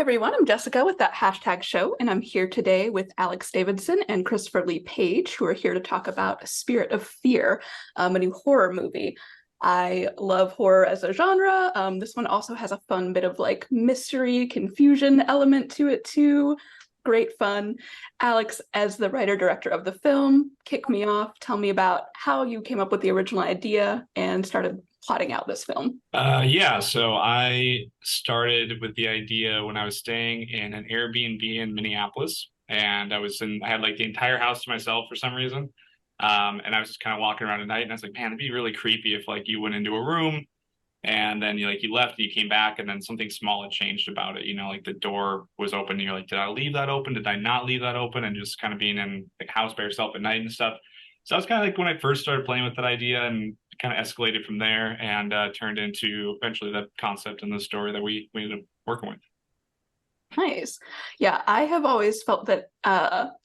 Everyone, I'm Jessica with that hashtag show, and I'm here today with Alex Davidson and Christopher Lee Page, who are here to talk about Spirit of Fear, a new horror movie. I love horror as a genre. This one also has a fun bit of like mystery, confusion element to it too. Great fun. Alex, as the writer-director of the film, kick me off. Tell me about how you came up with the original idea and started plotting out this film. So I started with the idea when I was staying in an Airbnb in Minneapolis, and I had like the entire house to myself for some reason. And I was just kind of walking around at night, and I was like, man, it'd be really creepy if like you went into a room and then you left and you came back and then something small had changed about it. Like the door was open and you're like, did I leave that open? Did I not leave that open? And just kind of being in the house by yourself at night and stuff. So that's kind of like when I first started playing with that idea and kind of escalated from there and turned into eventually the concept and the story that we ended up working with. Nice. Yeah, I have always felt that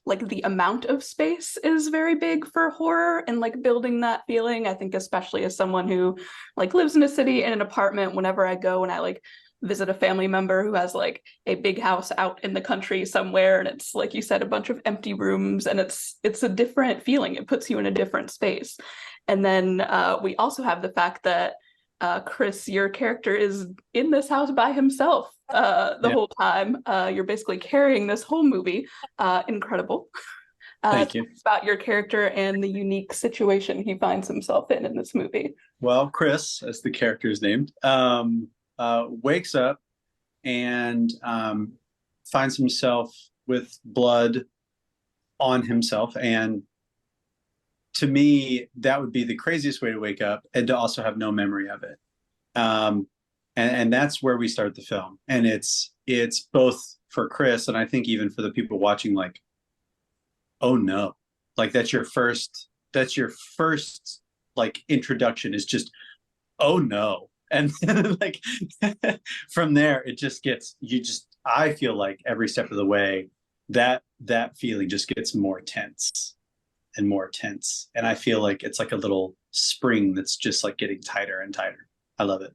like the amount of space is very big for horror and like building that feeling. I think especially as someone who like lives in a city in an apartment, whenever I go and I like visit a family member who has like a big house out in the country somewhere and it's like you said a bunch of empty rooms and it's a different feeling. It puts you in a different space. And then we also have the fact that Chris, your character is in this house by himself the Yeah, whole time. You're basically carrying this whole movie. Incredible. thank Tell you. us about your character and the unique situation he finds himself in this movie. Well, Chris, as the character is named, wakes up and finds himself with blood on himself. And to me, that would be the craziest way to wake up and to also have no memory of it. And that's where we start the film. And it's both for Chris and I think even for the people watching, like, oh no, like that's your first like introduction is just, oh no. And then like from there, it just gets, I feel like every step of the way, that feeling just gets more tense and more tense. And I feel like it's like a little spring that's just like getting tighter and tighter. I love it.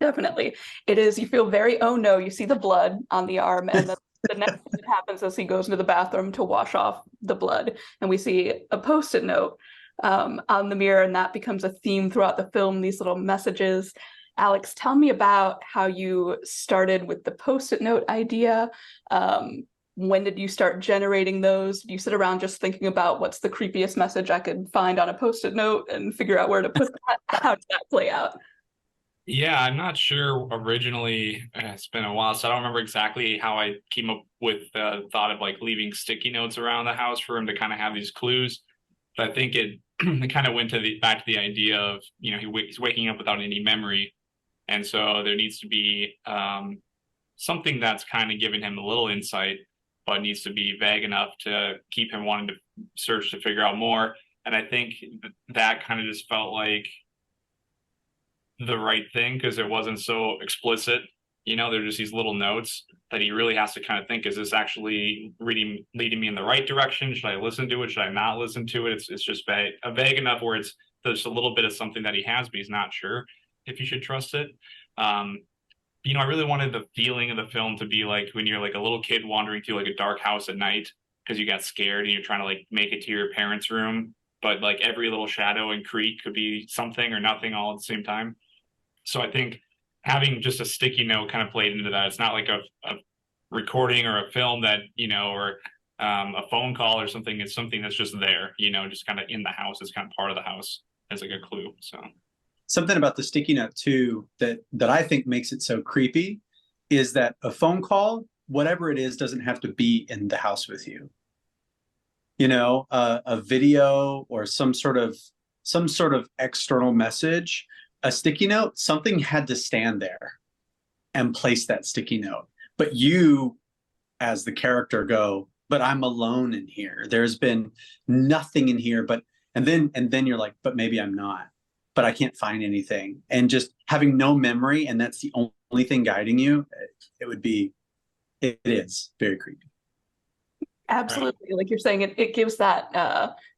Definitely. It is, you feel very, oh no, you see the blood on the arm, and then the next thing that happens is he goes into the bathroom to wash off the blood, and we see a post-it note on the mirror, and that becomes a theme throughout the film, these little messages. Alex, tell me about how you started with the post-it note idea. When did you start generating those? Did you sit around just thinking about what's the creepiest message I could find on a post-it note and figure out where to put that? How did that play out? Yeah, I'm not sure originally. It's been a while, so I don't remember exactly how I came up with the thought of like leaving sticky notes around the house for him to kind of have these clues. But I think it it kind of went to the back to the idea of, he's waking up without any memory, and so there needs to be something that's kind of giving him a little insight, but needs to be vague enough to keep him wanting to search to figure out more. And I think that kind of just felt like the right thing because it wasn't so explicit. They're just these little notes that he really has to kind of think, is this actually leading me in the right direction? Should I listen to it? Should I not listen to it? It's just vague enough where there's a little bit of something that he has, but he's not sure if you should trust it. I really wanted the feeling of the film to be like when you're like a little kid wandering through like a dark house at night because you got scared and you're trying to like make it to your parents' room, but like every little shadow and creak could be something or nothing all at the same time. So I think having just a sticky note kind of played into that. It's not like a recording or a film that, or a phone call or something. It's something that's just there, just kind of in the house. It's kind of part of the house as like a clue. So something about the sticky note too that I think makes it so creepy is that a phone call, whatever it is, doesn't have to be in the house with you. A video or some sort of external message. A sticky note, something had to stand there and place that sticky note. But you, as the character, go, but I'm alone in here. There's been nothing in here, and then you're like, but maybe I'm not. But I can't find anything. And just having no memory, and that's the only thing guiding you, it is very creepy. Absolutely. Like you're saying, it gives that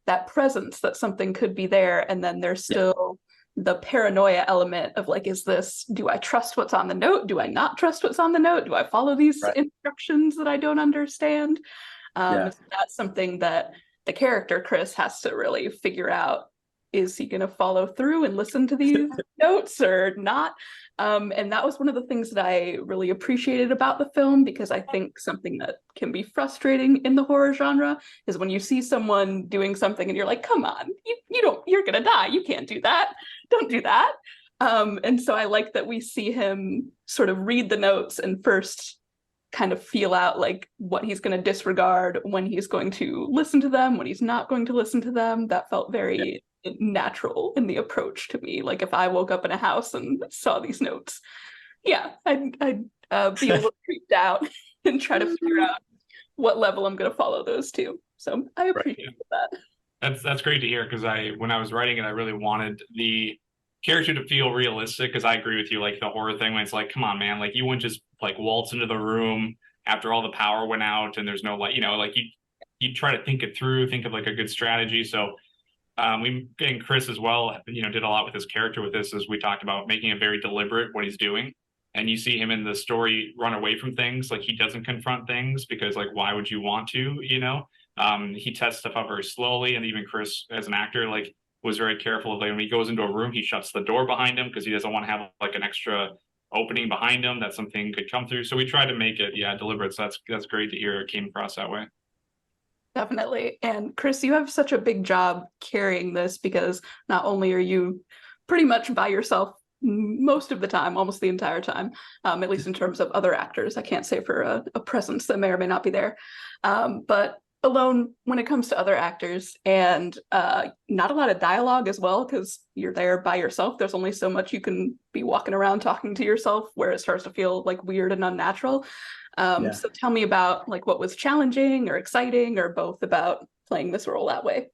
that presence that something could be there, and then there's still the paranoia element of like, do I trust what's on the note? Do I not trust what's on the note? Do I follow these Right. instructions that I don't understand? Yeah. So that's something that the character Chris has to really figure out. Is he going to follow through and listen to these notes or not? And that was one of the things that I really appreciated about the film, because I think something that can be frustrating in the horror genre is when you see someone doing something and you're like, come on, you don't, you're going to die. You can't do that. Don't do that. And so I like that we see him sort of read the notes and first kind of feel out like what he's going to disregard, when he's going to listen to them, when he's not going to listen to them. That felt very natural in the approach to me. Like if I woke up in a house and saw these notes, yeah, I'd be a little creeped out and try to figure out what level I'm going to follow those to. So I appreciate that. That's great to hear, because when I was writing it, I really wanted the character to feel realistic, because I agree with you, like the horror thing when it's like, come on, man, like you wouldn't just like waltz into the room after all the power went out and there's no light, like you try to think it through, think of like a good strategy. So we and Chris as well, did a lot with his character with this, as we talked about making it very deliberate what he's doing. And you see him in the story run away from things, like he doesn't confront things because like why would you want to, he tests stuff up very slowly. And even Chris as an actor like was very careful of like when he goes into a room, he shuts the door behind him because he doesn't want to have like an extra opening behind him that something could come through. So we tried to make it deliberate. So that's great to hear it came across that way. Definitely. And Chris, you have such a big job carrying this, because not only are you pretty much by yourself most of the time, almost the entire time, at least in terms of other actors. I can't say for a presence that may or may not be there, but alone when it comes to other actors, and not a lot of dialogue as well, because you're there by yourself. There's only so much you can be walking around talking to yourself where it starts to feel like weird and unnatural. So tell me about like what was challenging or exciting or both about playing this role that way.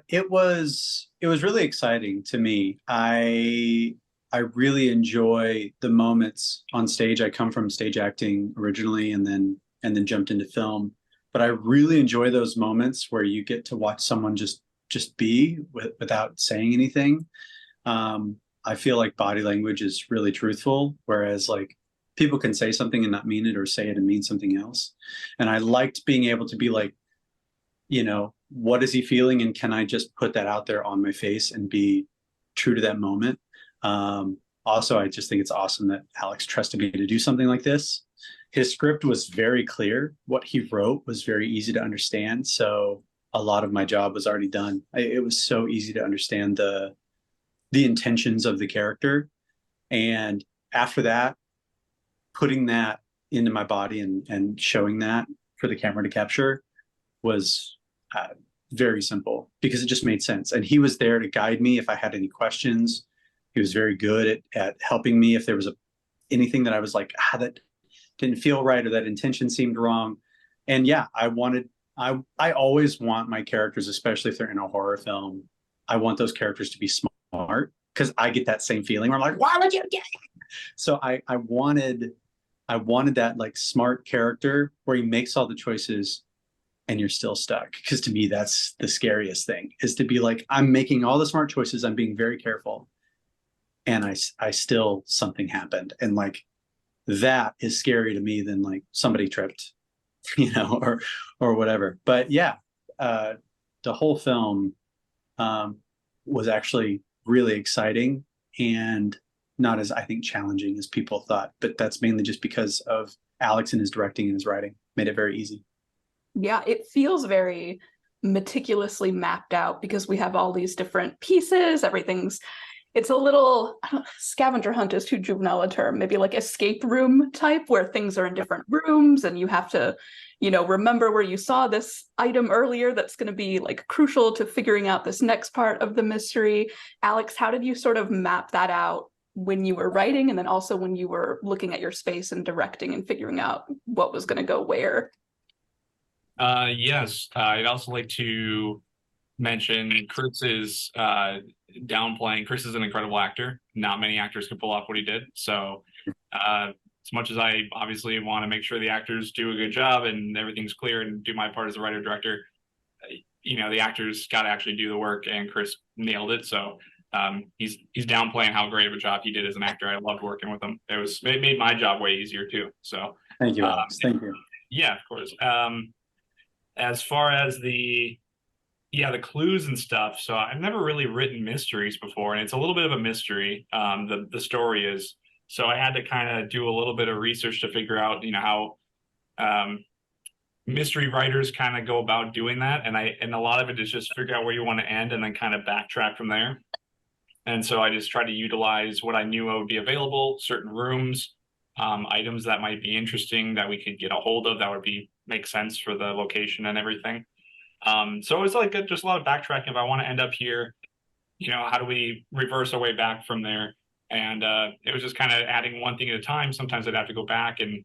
It was really exciting to me. I really enjoy the moments on stage. I come from stage acting originally and then jumped into film. But I really enjoy those moments where you get to watch someone just be without saying anything. I feel like body language is really truthful, whereas like people can say something and not mean it, or say it and mean something else. And I liked being able to be like, what is he feeling? And can I just put that out there on my face and be true to that moment? Also, I just think it's awesome that Alex trusted me to do something like this. His script was very clear. What he wrote was very easy to understand. So a lot of my job was already done. It was so easy to understand the intentions of the character. And after that, putting that into my body and showing that for the camera to capture was very simple, because it just made sense. And he was there to guide me if I had any questions. He was very good at helping me if there was anything that I was like, that didn't feel right, or that intention seemed wrong. And yeah, I always want my characters, especially if they're in a horror film, I want those characters to be smart, because I get that same feeling where I'm like, why would you get it? So I wanted that like smart character where he makes all the choices and you're still stuck. Because to me, that's the scariest thing, is to be like, I'm making all the smart choices, I'm being very careful, and I still, something happened. And like, that is scary to me than like somebody tripped, or whatever. But yeah, the whole film was actually really exciting, and not as, I think, challenging as people thought. But that's mainly just because of Alex and his directing and his writing made it very easy. Yeah, it feels very meticulously mapped out, because we have all these different pieces. It's a little, scavenger hunt is too juvenile a term, maybe like escape room type, where things are in different rooms and you have to, remember where you saw this item earlier that's going to be like crucial to figuring out this next part of the mystery. Alex, how did you sort of map that out when you were writing, and then also when you were looking at your space and directing and figuring out what was going to go where? Yes, I'd also like to mention Chris downplaying. Chris is an incredible actor. Not many actors can pull off what he did. So as much as I obviously want to make sure the actors do a good job and everything's clear and do my part as a writer director, the actors got to actually do the work, and Chris nailed it. So he's downplaying how great of a job he did as an actor. I loved working with him. It made my job way easier too. So Thank you, Alex. Thank you. yeah, of course. As far as the clues and stuff. So I've never really written mysteries before, and it's a little bit of a mystery. The story is. So I had to kind of do a little bit of research to figure out, how mystery writers kind of go about doing that, and a lot of it is just figure out where you want to end and then kind of backtrack from there. And so I just try to utilize what I knew would be available, certain rooms, items that might be interesting that we could get a hold of that would make sense for the location and everything. So it was like just a lot of backtracking. If I want to end up here, how do we reverse our way back from there? And it was just kind of adding one thing at a time. Sometimes I'd have to go back and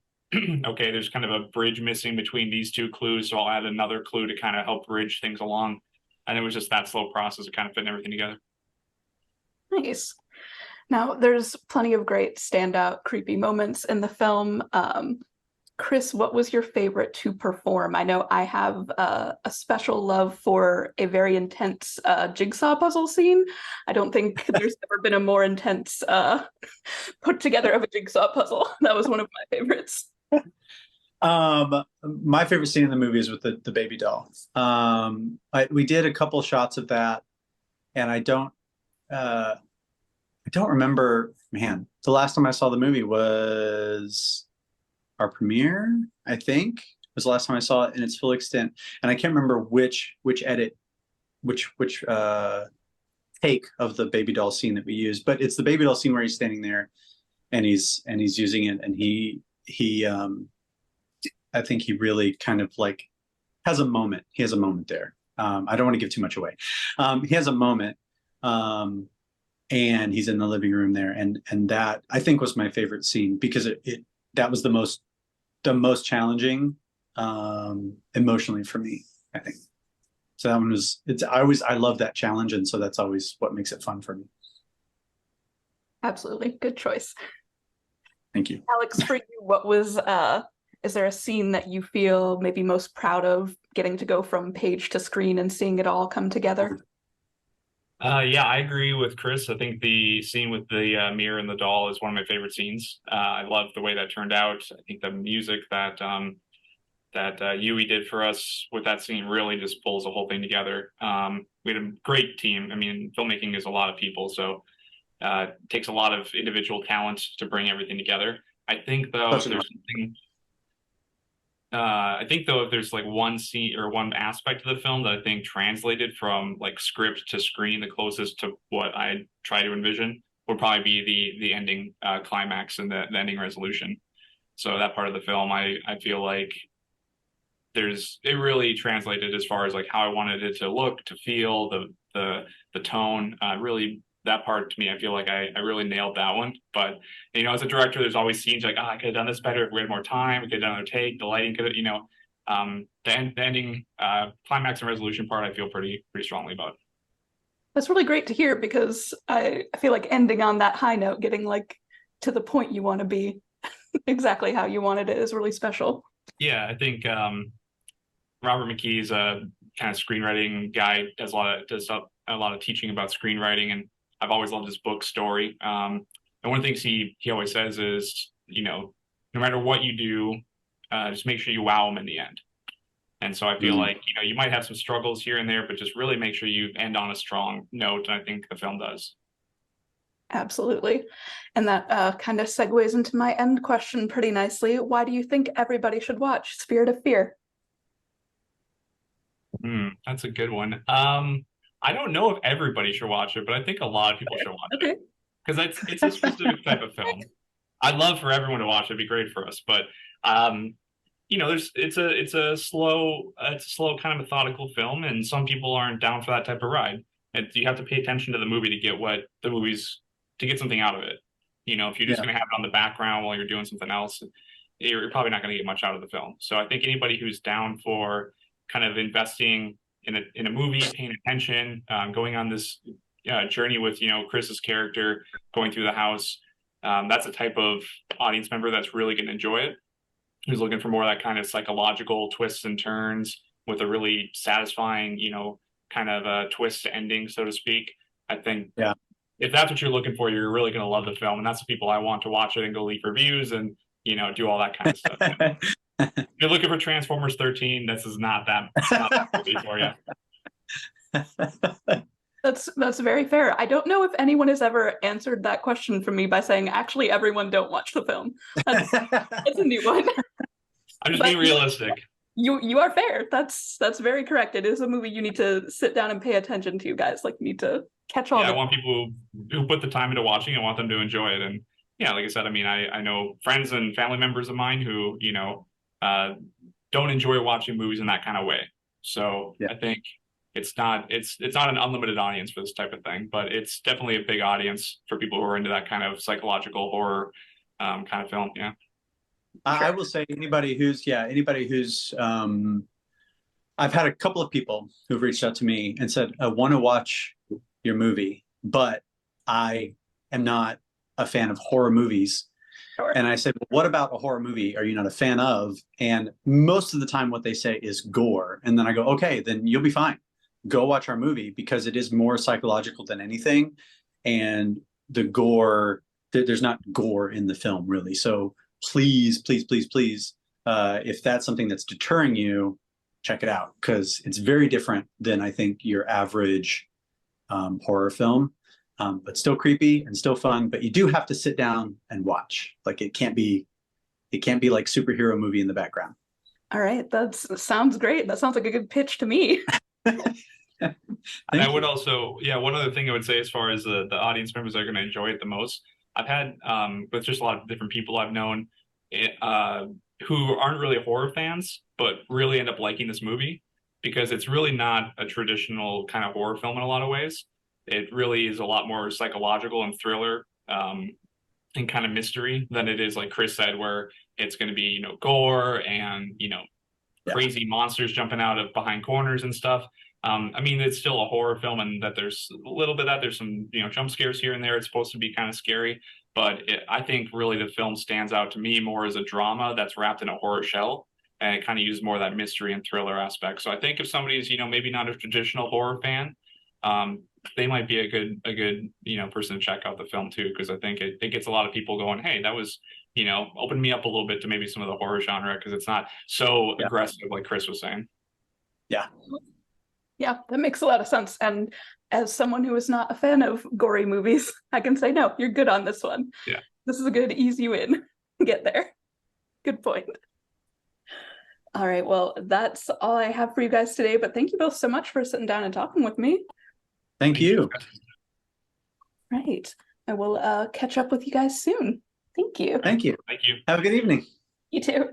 okay, there's kind of a bridge missing between these two clues, so I'll add another clue to kind of help bridge things along. And it was just that slow process of kind of putting everything together. Nice. Now, there's plenty of great standout creepy moments in the film. Chris, what was your favorite to perform? I know I have a special love for a very intense jigsaw puzzle scene. I don't think there's ever been a more intense put together of a jigsaw puzzle. That was one of my favorites. My favorite scene in the movie is with the baby doll. We did a couple shots of that, and I don't remember. Man, the last time I saw the movie was our premiere. I think was the last time I saw it in its full extent, and I can't remember which edit, which take of the baby doll scene that we used. But it's the baby doll scene where he's standing there, and he's using it, and he I think he really kind of like has a moment. He has a moment there. I don't want to give too much away. He has a moment, and he's in the living room there, and that I think was my favorite scene because that was the most challenging emotionally for me, I think. So that one was I love that challenge, and so that's always what makes it fun for me. Absolutely. Good choice. Thank you. Alex, for you, what was is there a scene that you feel maybe most proud of getting to go from page to screen and seeing it all come together? Yeah, I agree with Chris. I think the scene with the mirror and the doll is one of my favorite scenes. I love the way that turned out. I think the music that Yui did for us with that scene really just pulls the whole thing together. We had a great team. I mean, filmmaking is a lot of people, so it takes a lot of individual talent to bring everything together. I think though, if there's like one scene or one aspect of the film that I think translated from like script to screen, the closest to what I try to envision would probably be the ending climax and the ending resolution. So that part of the film, I feel like it really translated as far as like how I wanted it to look, to feel, the tone. Really, that part to me, I feel like I really nailed that one. But as a director, there's always scenes like, I could have done this better if we had more time. We could have done another take. The lighting could, the ending climax and resolution part, I feel pretty strongly about. That's really great to hear because I feel like ending on that high note, getting like to the point you want to be, exactly how you wanted it, is really special. Yeah, I think Robert McKee's a kind of screenwriting guy, does a lot of teaching about screenwriting, and I've always loved his book Story. And one of the things he always says is, no matter what you do, just make sure you wow them in the end. And so I feel like, you might have some struggles here and there, but just really make sure you end on a strong note. And I think the film does. Absolutely. And that kind of segues into my end question pretty nicely. Why do you think everybody should watch Spirit of Fear? That's a good one. I don't know if everybody should watch it, but I think a lot of people should watch it because it's a specific type of film. I'd love for everyone to watch it. It'd be great for us, but it's a slow kind of methodical film, and some people aren't down for that type of ride. You have to pay attention to the movie to get to get something out of it. If you're just going to have it on the background while you're doing something else, you're probably not going to get much out of the film. So I think anybody who's down for kind of investing in a movie, paying attention, going on this journey with Chris's character going through the house, that's a type of audience member that's really going to enjoy it. Who's looking for more of that kind of psychological twists and turns with a really satisfying, kind of a twist ending, so to speak. I think if that's what you're looking for, you're really going to love the film, and that's the people I want to watch it and go leave reviews and do all that kind of stuff. If you're looking for Transformers 13, this is not that movie for you. That's very fair. I don't know if anyone has ever answered that question for me by saying, actually, everyone don't watch the film. That's a new one. I'm just being realistic. You are fair. That's very correct. It is a movie you need to sit down and pay attention to, guys. Like, you need to catch all. Yeah, I want people who put the time into watching. I want them to enjoy it. And yeah, like I said, I mean, I know friends and family members of mine who don't enjoy watching movies in that kind of way. So yeah. I think it's not an unlimited audience for this type of thing, but it's definitely a big audience for people who are into that kind of psychological horror kind of film. Yeah. I will say anybody who's I've had a couple of people who've reached out to me and said, I want to watch your movie, but I am not a fan of horror movies. Sure. And I said, well, what about a horror movie are you not a fan of? And most of the time what they say is gore. And then I go, okay, then you'll be fine. Go watch our movie, because it is more psychological than anything. And the gore, there's not gore in the film really. So please, please, please, please, if that's something that's deterring you, check it out, because it's very different than I think your average horror film, but still creepy and still fun. But you do have to sit down and watch. Like it can't be like superhero movie in the background. All right, that sounds great. That sounds like a good pitch to me. And I would also, one other thing I would say as far as the audience members that are going to enjoy it the most, I've had with just a lot of different people I've known who aren't really horror fans, but really end up liking this movie, because it's really not a traditional kind of horror film in a lot of ways. It really is a lot more psychological and thriller and kind of mystery than it is, like Chris said, where it's going to be, gore and, crazy monsters jumping out of behind corners and stuff. I mean, it's still a horror film, and that there's a little bit of that. There's some, jump scares here and there. It's supposed to be kind of scary, but I think really the film stands out to me more as a drama that's wrapped in a horror shell, and it kind of uses more of that mystery and thriller aspect. So I think if somebody's, maybe not a traditional horror fan, they might be a good, person to check out the film too, because I think it gets a lot of people going, hey, that was, opened me up a little bit to maybe some of the horror genre, because it's not so aggressive like Chris was saying. Yeah. Yeah, that makes a lot of sense. And as someone who is not a fan of gory movies, I can say, no, you're good on this one. Yeah. This is a good easy win. Get there. Good point. All right, well, that's all I have for you guys today, but thank you both so much for sitting down and talking with me. Thank you. Right. I will catch up with you guys soon. Thank you. Thank you. Thank you. Have a good evening. You too.